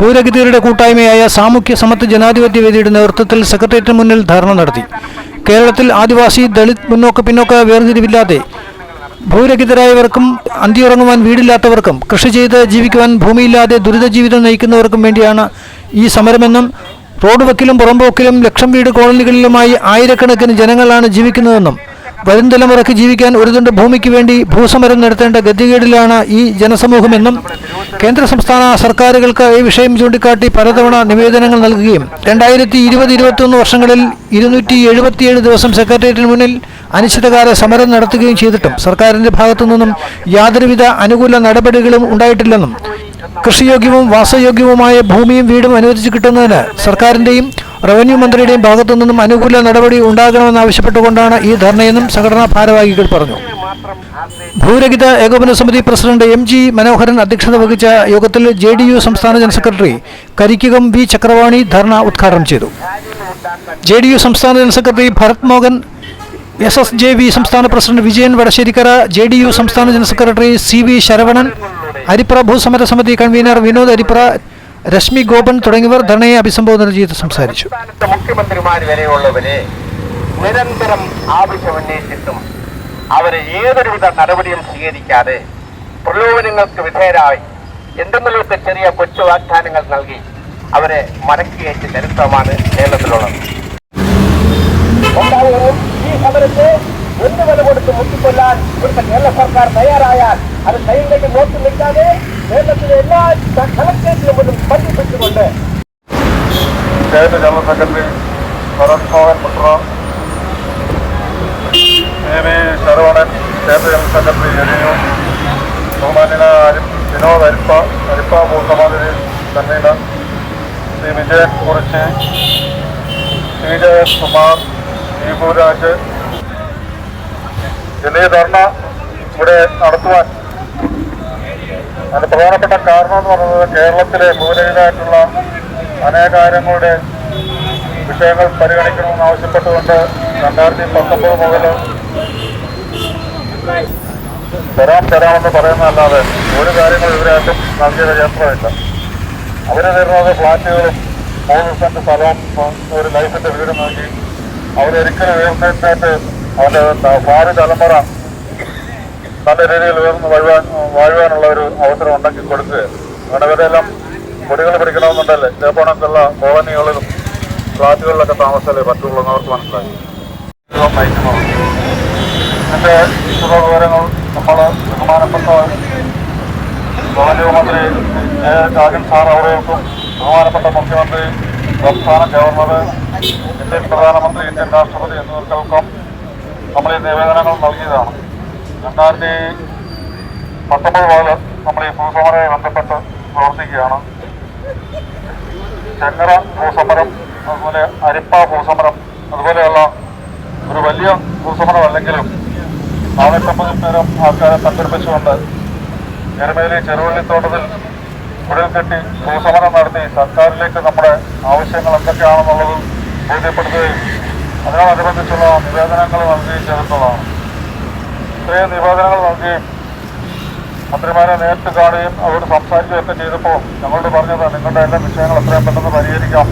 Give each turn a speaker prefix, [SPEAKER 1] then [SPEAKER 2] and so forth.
[SPEAKER 1] ഭൂരഹിതരുടെ കൂട്ടായ്മയായ സാമൂഹ്യ സമത്വ ജനാധിപത്യ വേദിയുടെ നേതൃത്വത്തിൽ സെക്രട്ടേറിയറ്റിന് മുന്നിൽ ധർണ നടത്തി. കേരളത്തിൽ ആദിവാസി, ദളിത്, പിന്നോക്ക വേർതിരിവില്ലാതെ ഭൂരഹിതരായവർക്കും അന്തിയുറങ്ങുവാൻ വീടില്ലാത്തവർക്കും കൃഷി ചെയ്ത് ജീവിക്കുവാൻ ഭൂമിയില്ലാതെ ദുരിത ജീവിതം നയിക്കുന്നവർക്കും വേണ്ടിയാണ് ഈ സമരമെന്നും റോഡ് വക്കിലും പുറമ്പോക്കിലും ലക്ഷം വീട് കോളനികളിലുമായി ആയിരക്കണക്കിന് ജനങ്ങളാണ് ജീവിക്കുന്നതെന്നും വരും തലമുറയ്ക്ക് ജീവിക്കാൻ ഒരു തുണ്ട് ഭൂമിക്ക് വേണ്ടി ഭൂസമരം നടത്തേണ്ട ഗതികേടിലാണ് ഈ ജനസമൂഹമെന്നും കേന്ദ്ര സംസ്ഥാന സർക്കാരുകൾക്ക് ഈ വിഷയം ചൂണ്ടിക്കാട്ടി പലതവണ നിവേദനങ്ങൾ നൽകുകയും 2020-21 വർഷങ്ങളിൽ 277 ദിവസം സെക്രട്ടേറിയറ്റിന് മുന്നിൽ അനിശ്ചിതകാല സമരം നടത്തുകയും ചെയ്തിട്ടും സർക്കാരിന്റെ ഭാഗത്തു നിന്നും യാതൊരുവിധ അനുകൂല നടപടികളും ഉണ്ടായിട്ടില്ലെന്നും കൃഷിയോഗ്യവും വാസയോഗ്യവുമായ ഭൂമിയും വീടും അനുവദിച്ചു കിട്ടുന്നതിന് സർക്കാരിന്റെയും റവന്യൂ മന്ത്രിയുടെയും ഭാഗത്തു നിന്നും അനുകൂല നടപടി ഉണ്ടാകണമെന്നാവശ്യപ്പെട്ടുകൊണ്ടാണ് ഈ ധർണയെന്നും സംഘടനാ ഭാരവാഹികൾ പറഞ്ഞു. ഭൂരഹിത ഏകോപന സമിതി പ്രസിഡന്റ് MG മനോഹരൻ അധ്യക്ഷത വഹിച്ച യോഗത്തിൽ JDU സംസ്ഥാന general secretary Karikkakam V Chakravani dharna ഉദ്ഘാടനം ചെയ്തു. JDU സംസ്ഥാന general secretary Bharat Mohan, SSJV സംസ്ഥാന പ്രസിഡന്റ് വിജയൻ വടശ്ശേരിക്കര, JDU സംസ്ഥാന general secretary CV Saravanan, Aripra ഭൂസമര സമിതി കൺവീനർ വിനോദ് അരിപ്ര, രശ്മി ഗോപൻ തുടങ്ങിയവർ ധർണയെ അഭിസംബോധന ചെയ്ത് സംസാരിച്ചു.
[SPEAKER 2] മുഖ്യമന്ത്രിമാർ വരെയുള്ളവരെ നിരന്തരം ആവശ്യമുന്നയിച്ചിട്ടും അവരെ ഏതൊരുവിധ നടപടിയും സ്വീകരിക്കാതെ പ്രലോഭനങ്ങൾക്ക് വിധേയരായി എന്തെങ്കിലുമൊക്കെ ചെറിയ കൊച്ചു വാഗ്ദാനങ്ങൾ നൽകി അവരെ മടക്കിയേറ്റ് ചരിത്രമാണ് കേരളത്തിലുള്ളത്. ഈ സമരത്തെ എന്ത് വില കൊടുത്ത് മുട്ടിക്കൊല്ലാൻ ഇവിടുത്തെ കേരള സർക്കാർ തയ്യാറായാൽ അത് കൈയിലേക്ക് നോക്കി നിൽക്കാതെ കേരളത്തിലെ എല്ലാ കളക്ടറേറ്റിലും മുന്നിൽ പഠിപ്പിച്ചുകൊണ്ട്
[SPEAKER 3] state general secretary Bharat Mohan മുട്ര, CV Saravanan, state general secretary JDU, ബഹുമാന്യനായ വിനോദ് അരിപ്പ ഭൂസമാധി കൺവീനർ, ശ്രീ വിജയൻ കുറിച്ച്, CJ കുമാർ, ഭൂരാജ് എന്നീ ധർണ ഇവിടെ നടത്തുവാൻ അതിന് പ്രധാനപ്പെട്ട കാരണം എന്ന് പറയുന്നത് കേരളത്തിലെ ഭൂരഹിതമായിട്ടുള്ള അനേകാര്യങ്ങളുടെ വിഷയങ്ങൾ പരിഗണിക്കണമെന്ന് ആവശ്യപ്പെട്ടുകൊണ്ട് 2019 മുതൽ തരാമെന്ന് പറയുന്നതല്ലാതെ ഒരു കാര്യങ്ങളും ഇവരായിട്ടും നൽകിയത് യന്ത്രമില്ല. അവർ തരുന്നത് ഫ്ലാറ്റുകളും 3 സെന്റ് സ്ഥലവും ഒരു ലൈഫിന്റെ വീട് നൽകി അവരൊരിക്കലും ഉയർന്നേറ്റായിട്ട് അവരുടെ ഭാവി തലമുറ നല്ല രീതിയിൽ ഉയർന്ന് വാഴുവാനുള്ള ഒരു അവസരം ഉണ്ടാക്കി കൊടുക്കുകയാണ്. കാരണം ഇവരെല്ലാം കൊടികൾ പിടിക്കണമെന്നുണ്ടല്ലേ ഇതേപോണക്കുള്ള കോളനികളിലും ഫ്ലാറ്റുകളിലൊക്കെ താമസിച്ചാലേ പറ്റുള്ളൂ എന്നവർക്ക് മനസ്സിലായി നയിക്കുന്നത്. ഇതിൻ്റെ വിവരങ്ങൾ നമ്മൾ ബഹുമാനപ്പെട്ട റവന്യൂ മന്ത്രി രാജൻ സാർ അവർക്കും ബഹുമാനപ്പെട്ട മുഖ്യമന്ത്രി, സംസ്ഥാന ഗവർണർ, ഇന്ത്യൻ പ്രധാനമന്ത്രി, ഇന്ത്യൻ രാഷ്ട്രപതി എന്നിവർക്കൊപ്പം നമ്മൾ ഈ നിവേദനങ്ങൾ നൽകിയതാണ്. 2019 മുതൽ നമ്മൾ ഈ ഭൂസമരവുമായി ബന്ധപ്പെട്ട് പ്രവർത്തിക്കുകയാണ്. ചെങ്ങറ ഭൂസമരം, അതുപോലെ അരിപ്പ ഭൂസമരം, അതുപോലെയുള്ള ഒരു വലിയ ഭൂസമരം അല്ലെങ്കിലും 450 പേരും ആൾക്കാരെ സംഘടിപ്പിച്ചുകൊണ്ട് എരുമേലി ചെറുവള്ളിത്തോട്ടത്തിൽ കുടിൽ കെട്ടി ഭൂസമരം നടത്തി സർക്കാരിലേക്ക് നമ്മുടെ ആവശ്യങ്ങൾ എന്തൊക്കെയാണെന്നുള്ളത് ബോധ്യപ്പെടുത്തുകയും അതിനോടനുബന്ധിച്ചുള്ള നിവേദനങ്ങൾ നൽകുകയും ചെയ്തിട്ടുള്ളതാണ്. ഇത്രയും നിവേദനങ്ങൾ നൽകുകയും മന്ത്രിമാരെ നേരിട്ട് കാണുകയും അവരോട് സംസാരിക്കുകയൊക്കെ ചെയ്തപ്പോൾ ഞങ്ങളോട് പറഞ്ഞത് നിങ്ങളുടെ എല്ലാ വിഷയങ്ങൾ എത്രയും പെട്ടെന്ന് പരിഹരിക്കാം